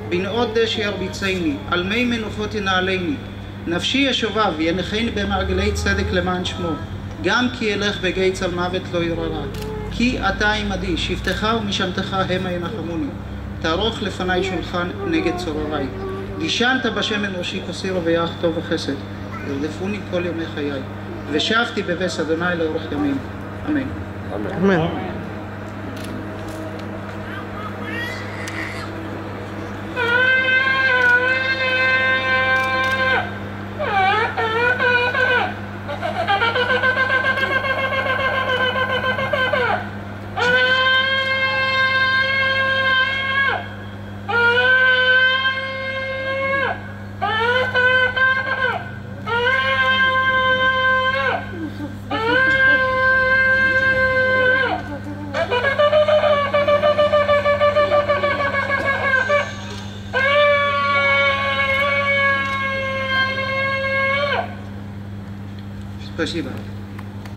בנאות דשא ירביצני, על מי מנוחות ינעלני, נפשי ישובב, ינחני במעגלי צדק למען שמו, גם כי אלך בגיא צל מוות לא ירא, כי אתה עמדי, שבטך ומשענתך המה ינחמוני, תערוך לפני שולחן נגד צורריי, דישנת בשמן ראשי כסירו ויח טוב וחסד, ירדפוני כל ימי חיי, ושבתי בבית אדוני לאורך ימים. אמן. אמן. Спасибо.